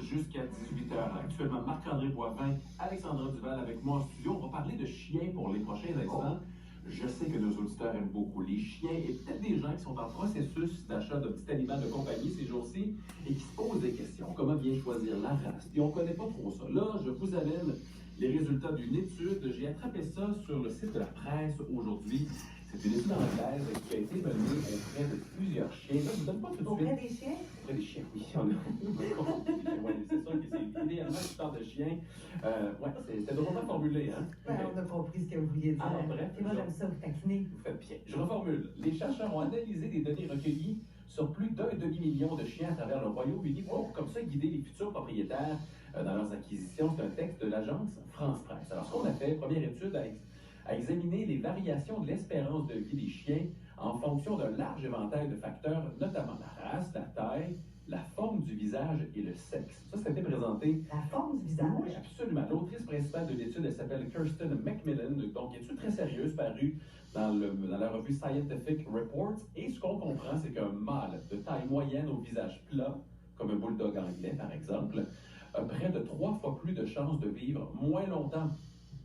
jusqu'à 18h. Actuellement, Marc-André Boivin, Alexandra Duval avec moi en studio. On va parler de chiens pour les prochains instants. Je sais que nos auditeurs aiment beaucoup les chiens et peut-être des gens qui sont en processus d'achat de petit animal de compagnie ces jours-ci et qui se posent des questions. Comment bien choisir la race? Et on ne connaît pas trop ça. Là, je vous amène les résultats d'une étude. J'ai attrapé ça sur le site de la presse aujourd'hui. C'est une étude anglaise qui a été menée auprès de plusieurs chiens. Là, je ne vous donne pas tout de suite. Auprès des chiens? Auprès des chiens, oui. Ouais, c'est sûr que c'est idéalement une histoire de chiens. Ouais, c'était drôlement formulé, hein? Ben, on a compris ce que vous vouliez dire. Alors, bref. Et moi, j'aime ça, vous taquiner. Vous faites bien. Je reformule. Les chercheurs ont analysé des données recueillies sur plus d'1,5 million de chiens à travers le Royaume-Uni pour, comme ça, guider les futurs propriétaires dans leurs acquisitions. C'est un texte de l'agence France Presse. Alors, ce qu'on a fait, première étude, à examiner les variations de l'espérance de vie des chiens en fonction d'un large éventail de facteurs, notamment la race, la taille, la forme du visage et le sexe. Ça été présenté. La forme du visage? Oui, absolument. L'autrice principale de l'étude, elle s'appelle Kirsten Macmillan, donc étude très sérieuse parue dans la revue Scientific Reports. Et ce qu'on comprend, c'est qu'un mâle de taille moyenne au visage plat, comme un bulldog anglais par exemple, a près de 3 fois plus de chances de vivre moins longtemps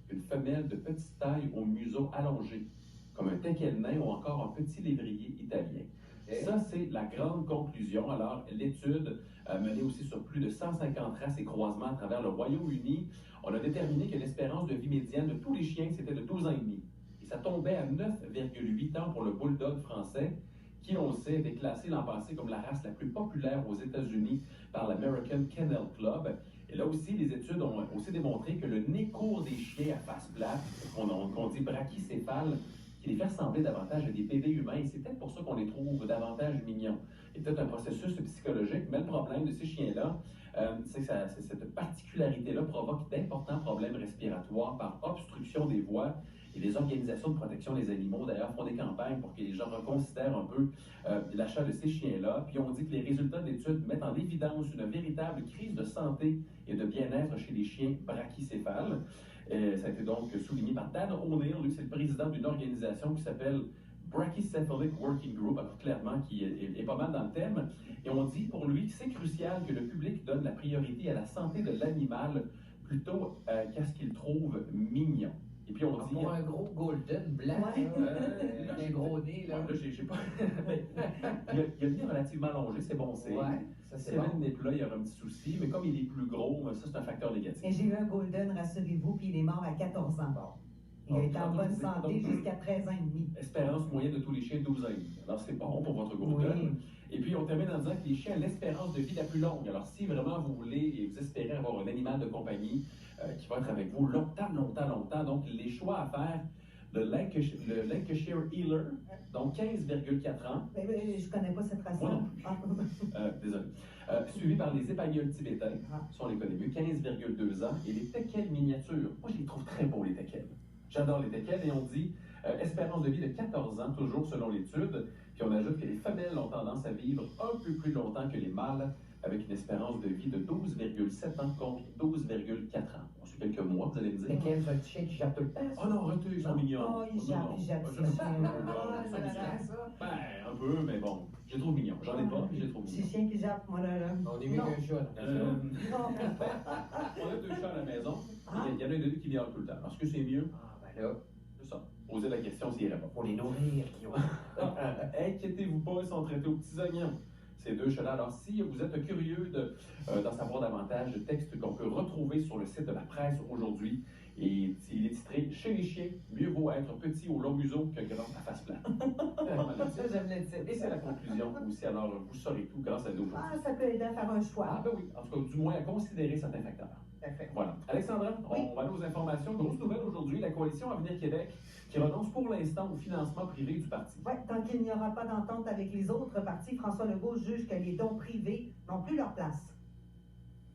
qu'une femelle de petite taille au museau allongé, comme un teckel nain ou encore un petit lévrier italien. Ça, c'est la grande conclusion. Alors, l'étude menée aussi sur plus de 150 races et croisements à travers le Royaume-Uni, on a déterminé que l'espérance de vie médiane de tous les chiens, c'était de 12 ans et demi. Et ça tombait à 9,8 ans pour le bulldog français, qui, on le sait, était classé l'an passé comme la race la plus populaire aux États-Unis par l'American Kennel Club. Et là aussi, les études ont aussi démontré que le nez court des chiens à face plate, qu'on dit brachycéphale, qui les fait ressembler davantage à des bébés humains. Et c'est peut-être pour ça qu'on les trouve davantage mignons. Il y a peut-être un processus psychologique, mais le problème de ces chiens-là, c'est que cette particularité-là provoque d'importants problèmes respiratoires par obstruction des voies. Et les organisations de protection des animaux, d'ailleurs, font des campagnes pour que les gens reconsidèrent un peu l'achat de ces chiens-là. Puis on dit que les résultats de l'étude mettent en évidence une véritable crise de santé et de bien-être chez les chiens brachycéphales. Ça a été donc souligné par Dan O'Neill. Lui, c'est le président d'une organisation qui s'appelle Brachycephalic Working Group, alors clairement qui est pas mal dans le thème. Et on dit pour lui que c'est crucial que le public donne la priorité à la santé de l'animal plutôt qu'à ce qu'il trouve mignon. Et puis on dit. Pour un gros golden blanc, un gros nez, là. Là, j'ai pas. il a le nez relativement allongé, c'est bon. Ouais, ça c'est si bon. le nez plat, il y aura un petit souci, mais comme il est plus gros, ça c'est un facteur négatif. Et j'ai eu un golden, rassurez-vous, puis il est mort à 14 ans. Bon. Il a été en bonne santé jusqu'à 13 ans et demi. Espérance moyenne de tous les chiens, 12 ans et demi. Alors, c'est bon pour votre golden. Oui. Et puis, on termine en disant que les chiens ont l'espérance de vie la plus longue. Alors, si vraiment vous voulez et vous espérez avoir un animal de compagnie qui va être avec vous longtemps, donc les choix à faire, le Lancashire Heeler, donc 15,4 ans. Mais je connais pas cette race-là. Désolé. Suivi par les épagnols tibétains, ça on les connaît mieux, 15,2 ans. Et les teckels miniatures, moi je les trouve très beaux, les teckels. J'adore les teckels et on dit espérance de vie de 14 ans, toujours selon l'étude. Puis on ajoute que les femelles ont tendance à vivre un peu plus longtemps que les mâles, avec une espérance de vie de 12,7 ans contre 12,4 ans. On suit quelques mois, vous allez me dire. Lequel, c'est un petit chien qui jappe tout le temps? Oh non, arrêtez, ils sont mignons. Oh, il jappe, Je sais pas. Ça. Ben, un peu, mais bon, je les trouve mignons. J'en ai pas, mais je les trouve Petit mignons. chien qui jappe, moi là. On est mieux qu'un chat. Non, On a 2 chats à la maison. Il y en a 2 qui miaulent tout le temps. Est-ce que c'est mieux? Ah, ben là, C'est ça. Posez la question s'il répond. pour les nourrir, qui ont. Inquiétez-vous pas, ils sont traités aux petits oignons. Ces 2 chats-là. Alors, si vous êtes curieux d'en savoir davantage, le texte qu'on peut retrouver sur le site de la presse aujourd'hui, et il est titré « Chez les chiens, mieux vaut être petit au long museau que grand à face plate ». ça j'aime le titre. Et c'est la conclusion aussi. Alors, vous saurez tout grâce à nous. Ah, ça peut aider à faire un choix. Ah, ben oui. En tout cas, du moins à considérer certains facteurs. Parfait. Voilà. Alexandra, Oui. on va aller aux informations. Grosse nouvelle aujourd'hui, la coalition Avenir Québec qui renonce pour l'instant au financement privé du parti. Oui, tant qu'il n'y aura pas d'entente avec les autres partis, François Legault juge que les dons privés n'ont plus leur place.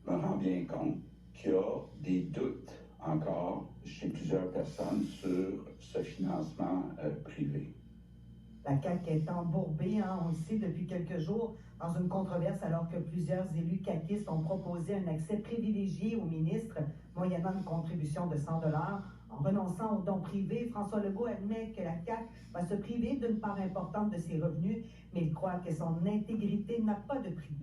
Je me rends bien compte qu'il y a des doutes encore chez plusieurs personnes sur ce financement privé. La CAQ est embourbée, on le sait, depuis quelques jours, dans une controverse alors que plusieurs élus caquistes ont proposé un accès privilégié aux ministres, moyennant une contribution de 100 $. En renonçant aux dons privés, François Legault admet que la CAQ va se priver d'une part importante de ses revenus, mais il croit que son intégrité n'a pas de prix.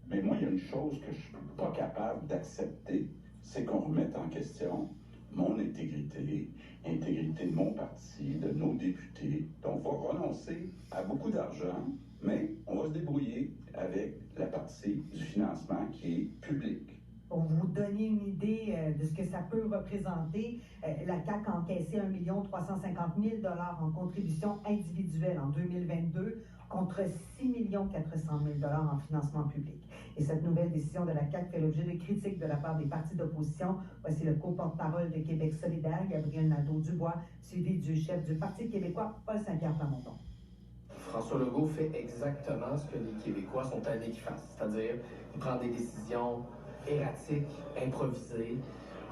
Mais moi, il y a une chose que je ne suis pas capable capable d'accepter, c'est qu'on remette en question mon intégrité, l'intégrité de mon parti, de nos députés. Donc, on va renoncer à beaucoup d'argent, mais on va se débrouiller avec la partie du financement qui est publique. Pour vous donner une idée de ce que ça peut représenter, la CAQ a encaissé 1 350 000 $ en contribution individuelle en 2022 contre 6 400 000 $ en financement public. Et cette nouvelle décision de la CAQ fait l'objet de critiques de la part des partis d'opposition. Voici le co-porte-parole de Québec solidaire, Gabriel Nadeau-Dubois, suivi du chef du Parti québécois, Paul Saint-Pierre Plamondon. François Legault fait exactement ce que les Québécois sont tannés qu'il fasse, c'est-à-dire il prend des décisions erratique, improvisé,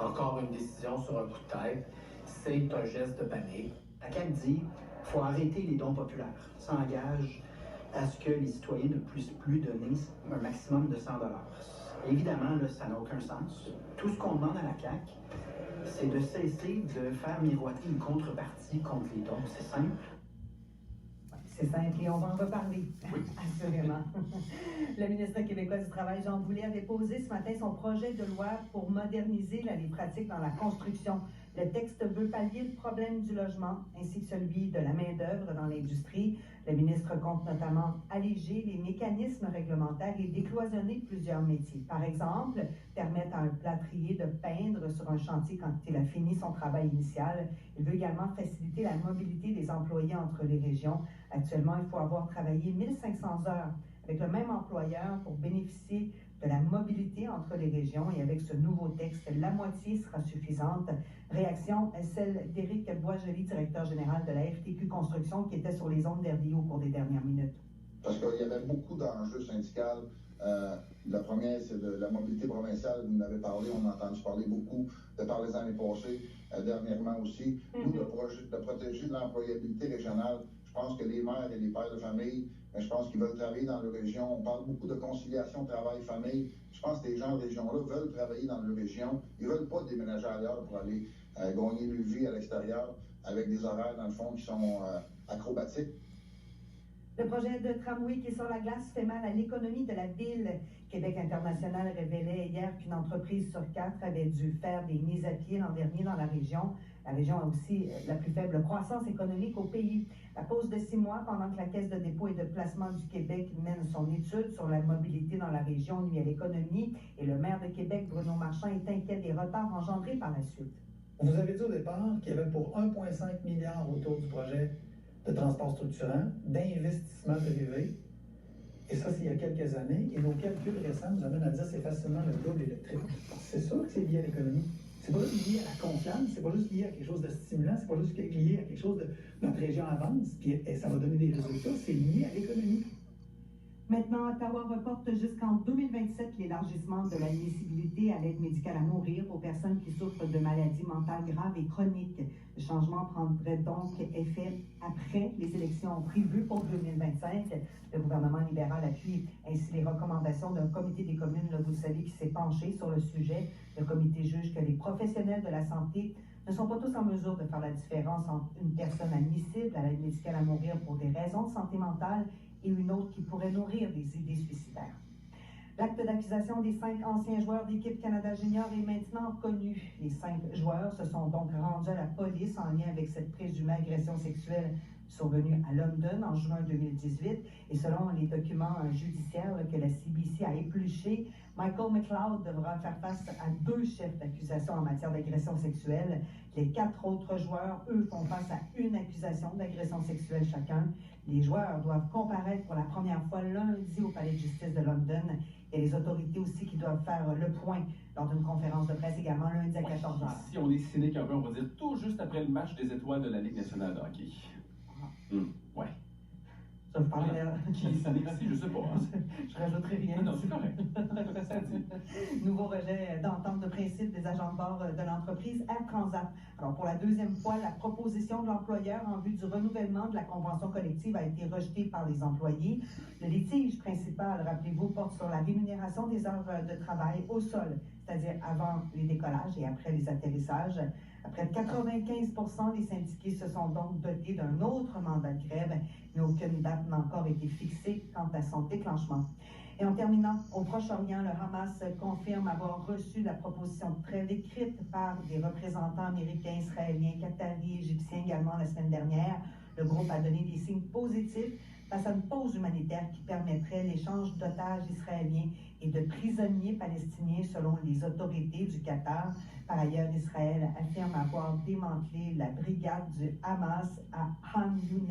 encore une décision sur un coup de tête, c'est un geste de panique. La CAQ dit qu'il faut arrêter les dons populaires, s'engage à ce que les citoyens ne puissent plus donner un maximum de 100 $. Évidemment, là, ça n'a aucun sens. Tout ce qu'on demande à la CAQ, c'est de cesser de faire miroiter une contrepartie contre les dons. C'est simple. C'est simple et on va en reparler, assurément. Le ministre québécois du Travail, Jean Boulet, a déposé ce matin son projet de loi pour moderniser les pratiques dans la construction. Le texte veut pallier le problème du logement ainsi que celui de la main-d'œuvre dans l'industrie. Le ministre compte notamment alléger les mécanismes réglementaires et décloisonner plusieurs métiers. Par exemple, permettre à un plâtrier de peindre sur un chantier quand il a fini son travail initial. Il veut également faciliter la mobilité des employés entre les régions. Actuellement, il faut avoir travaillé 1500 heures avec le même employeur pour bénéficier de la mobilité entre les régions. Et avec ce nouveau texte, la moitié sera suffisante. Réaction, celle d'Éric Boisjoli, directeur général de la FTQ Construction, qui était sur les ondes d'RDO au cours des dernières minutes. Parce qu'il y avait beaucoup d'enjeux syndicaux. La première, c'est de la mobilité provinciale. Vous en avez parlé, on a entendu parler beaucoup par les années passées, dernièrement aussi. Nous, de protéger l'employabilité régionale. Je pense que les mères et les pères de famille, je pense qu'ils veulent travailler dans leur région. On parle beaucoup de conciliation travail-famille. Je pense que les gens de région-là veulent travailler dans leur région. Ils ne veulent pas déménager ailleurs pour aller gagner leur vie à l'extérieur avec des horaires, dans le fond, qui sont acrobatiques. Le projet de tramway qui est sur la glace fait mal à l'économie de la ville. Québec International révélait hier qu'une entreprise sur 4 avait dû faire des mises à pied l'an dernier dans la région. La région a aussi la plus faible croissance économique au pays. La pause de 6 mois pendant que la Caisse de dépôt et de placement du Québec mène son étude sur la mobilité dans la région nuit à l'économie. Et le maire de Québec, Bruno Marchand, est inquiet des retards engendrés par la suite. On vous avait dit au départ qu'il y avait pour 1,5 milliard autour du projet de transport structurant, d'investissement privé. Et ça, c'est il y a quelques années. Et nos calculs récents nous amènent à dire que c'est facilement le double et le triple. C'est sûr que c'est lié à l'économie. C'est pas juste lié à la confiance, c'est pas juste lié à quelque chose de stimulant, c'est pas juste lié à quelque chose de notre région avance, puis et ça va donner des résultats, c'est lié à l'économie. Maintenant, Ottawa reporte jusqu'en 2027 l'élargissement de l'admissibilité à l'aide médicale à mourir aux personnes qui souffrent de maladies mentales graves et chroniques. Le changement prendrait donc effet après les élections prévues pour 2025. Le gouvernement libéral appuie ainsi les recommandations d'un comité des communes, là, vous le savez, qui s'est penché sur le sujet. Le comité juge que les professionnels de la santé ne sont pas tous en mesure de faire la différence entre une personne admissible à l'aide médicale à mourir pour des raisons de santé mentale et une autre qui pourrait nourrir des idées suicidaires. L'acte d'accusation des 5 anciens joueurs d'équipe Canada Junior est maintenant connu. Les 5 joueurs se sont donc rendus à la police en lien avec cette présumée agression sexuelle survenue à London en juin 2018. Et selon les documents judiciaires que la CBC a épluchés, Michael McLeod devra faire face à 2 chefs d'accusation en matière d'agression sexuelle. Les 4 autres joueurs, eux, font face à une accusation d'agression sexuelle chacun. Les joueurs doivent comparaître pour la première fois lundi au palais de justice de London. Il y a les autorités aussi qui doivent faire le point lors d'une conférence de presse également lundi à 14h. Si on est cynique un peu, on va dire tout juste après le match des étoiles de la Ligue nationale de hockey. Ouais. Ça vous parle Qui est cynique ici, je sais pas. Hein. Je rajouterai rien. Non, c'est correct. Nouveau rejet d'entente de principe des agents de bord de l'entreprise Air Transat. Alors, pour la 2e fois, la proposition de l'employeur en vue du renouvellement de la convention collective a été rejetée par les employés. Le litige principal, rappelez-vous, porte sur la rémunération des heures de travail au sol, c'est-à-dire avant les décollages et après les atterrissages. Près de 95% des syndiqués se sont donc dotés d'un autre mandat de grève, mais aucune date n'a encore été fixée quant à son déclenchement. Et en terminant, au Proche-Orient, le Hamas confirme avoir reçu la proposition de trêve écrite par des représentants américains, israéliens, qataris, égyptiens également la semaine dernière. Le groupe a donné des signes positifs face à une pause humanitaire qui permettrait l'échange d'otages israéliens et de prisonniers palestiniens selon les autorités du Qatar. Par ailleurs, Israël affirme avoir démantelé la brigade du Hamas à Han Younes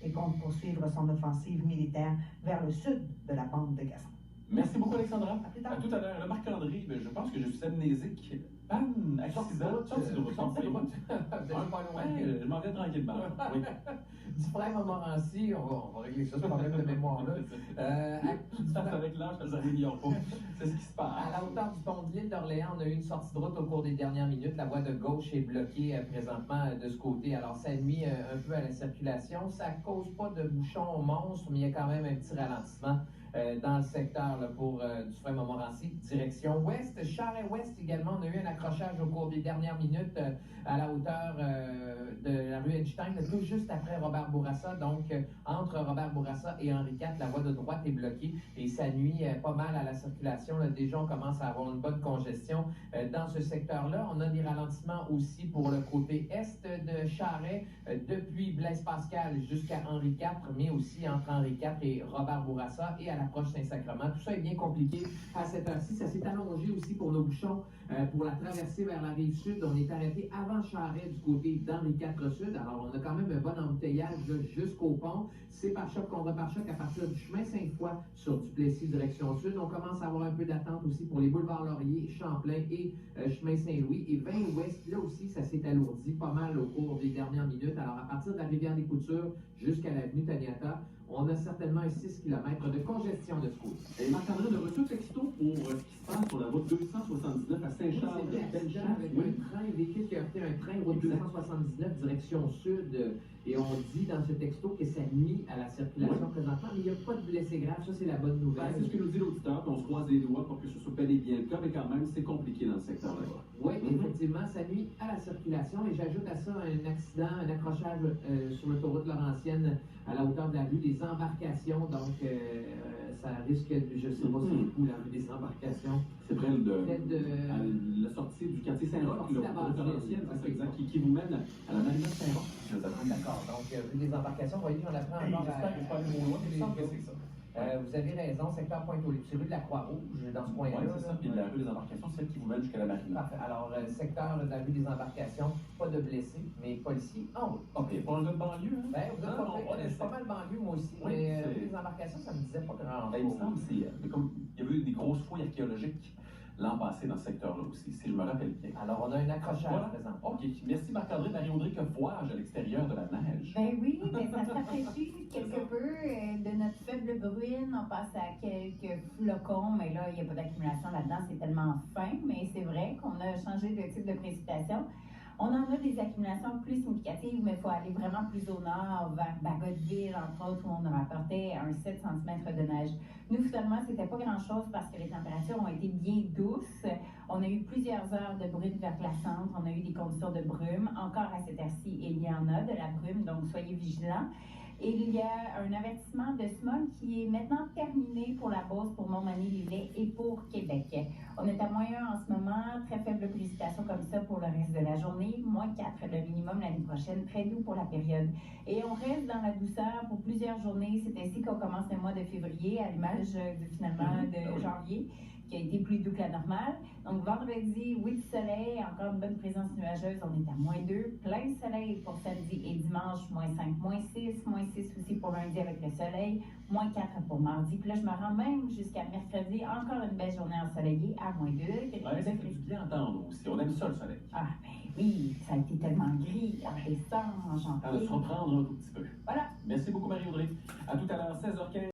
et compte poursuivre son offensive militaire vers le sud de la bande de Gaza. Merci beaucoup, Alexandra. À tout à l'heure. Marc-André, je pense que je suis amnésique. Accident, sortie de route. Je m'en vais tranquillement. Oui. Du frère Montmorency, on va régler ça, ce problème de mémoire-là. Avec l'âge, ça n'ignore pas. C'est ce qui se passe. À la hauteur du pont de l'île d'Orléans, on a eu une sortie de route au cours des dernières minutes. La voie de gauche est bloquée présentement de ce côté. Alors, ça nuit un peu à la circulation. Ça ne cause pas de bouchons monstres, mais il y a quand même un petit ralentissement dans le secteur là, pour du frère Montmorency, direction ouest. Charest-Ouest également, on a eu un accrochage au cours des dernières minutes à la hauteur de la rue Einstein, tout juste après Robert Bourassa. Donc, entre Robert Bourassa et Henri IV, la voie de droite est bloquée et ça nuit pas mal à la circulation. Là, déjà, on commence à avoir une bonne congestion dans ce secteur-là. On a des ralentissements aussi pour le côté est de Charest, depuis Blaise Pascal jusqu'à Henri IV, mais aussi entre Henri IV et Robert Bourassa et à l'approche Saint-Sacrement. Tout ça est bien compliqué à cette heure-ci. Ça s'est allongé aussi pour nos bouchons pour la traversée vers la rive sud. On est arrêté avant Charest du côté d'Henri IV Sud. Alors, on a quand même un bon embouteillage jusqu'au pont. C'est par choc contre par choc à partir du chemin Sainte-Foy sur Duplessis direction sud. On commence à avoir un peu d'attente aussi pour les boulevards Laurier, Champlain et chemin Saint-Louis. Et 20 ouest, là aussi, ça s'est alourdi pas mal au cours des dernières minutes. Alors, à partir de la rivière des Coutures jusqu'à l'avenue Taniata, on a certainement un 6 km de congestion de ce côté. Et Marc-André, on a reçu un texto pour ce qui se passe sur la route 279 à Saint-Charles. Avec un véhicule qui a fait un train route 279 direction sud. Et on dit dans ce texto que ça nuit à la circulation présentement, mais il n'y a pas de blessés graves. Ça, c'est la bonne nouvelle. C'est ce que nous dit l'auditeur, on se croise les doigts pour que ce soit bel et bien le cas, mais quand même, c'est compliqué dans le secteur-là. Oui, effectivement, ça nuit à la circulation. Et j'ajoute à ça un accident, un accrochage sur l'autoroute Laurentienne à la hauteur de la rue des Embarcations. Donc, ça risque de, je ne sais pas si c'est où la rue des Embarcations. C'est près de la sortie du quartier Saint-Roch, l'autoroute Laurentienne, c'est exact, qui vous mène à la marina Saint-Roch. D'accord, donc rue des Embarcations, vous voyez, j'en apprends encore vous avez raison, secteur Pointe-aux-Trembles, c'est rue de la Croix-Rouge, dans ce coin-là. Oui, c'est ça, puis la rue des Embarcations, c'est celle qui vous mène jusqu'à la marina. Parfait. Alors, secteur de la rue des Embarcations, pas de blessés, mais policiers en route. OK, pour un autre banlieue, hein? Ben, vous êtes pas mal banlieue, moi aussi, oui, mais rue des Embarcations, ça me disait pas grand-chose. Ben, il me semble que comme il y avait eu des grosses fouilles archéologiques l'an passé dans ce secteur-là aussi, si je me rappelle bien. Alors, on a un accrochage présent. OK. Merci Marc-André. Marie-Audrey, que vois-je à l'extérieur de la neige? Ben oui, mais ça se rafraîchit quelque peu. De notre faible bruine, on passe à quelques flocons, mais là, il n'y a pas d'accumulation là-dedans, c'est tellement fin, mais c'est vrai qu'on a changé de type de précipitation. On en a des accumulations plus significatives, mais il faut aller vraiment plus au nord, vers Bagotville, entre autres, où on a rapporté un 7 cm de neige. Nous, finalement, c'était pas grand-chose parce que les températures ont été bien douces. On a eu plusieurs heures de brume verglaçante, on a eu des conditions de brume. Encore à cette heure-ci, il y en a de la brume, donc soyez vigilants. Et il y a un avertissement de smog qui est maintenant terminé pour la Beauce, pour Montmagny-Lillet et pour Québec. On est à -1 en ce moment, très faible précipitation comme ça pour le reste de la journée, -4 le minimum l'année prochaine, très doux pour la période. Et on reste dans la douceur pour plusieurs journées. C'est ainsi qu'on commence le mois de février, à l'image finalement de janvier, qui a été plus doux que la normale. Donc vendredi, oui, du soleil, encore une bonne présence nuageuse, on est à -2, plein soleil pour samedi et dimanche, -5, -6 aussi pour lundi avec le soleil, -4 pour mardi. Puis là, je me rends même jusqu'à mercredi, encore une belle journée ensoleillée à -2 degrés. Ouais, ça fait du bien entendre aussi. On aime ça le soleil. Ah, ben oui, ça a été tellement gris en décembre, en janvier. Ça va se reprendre un tout petit peu. Voilà. Merci beaucoup Marie-Audrey. À tout à l'heure, 16h15.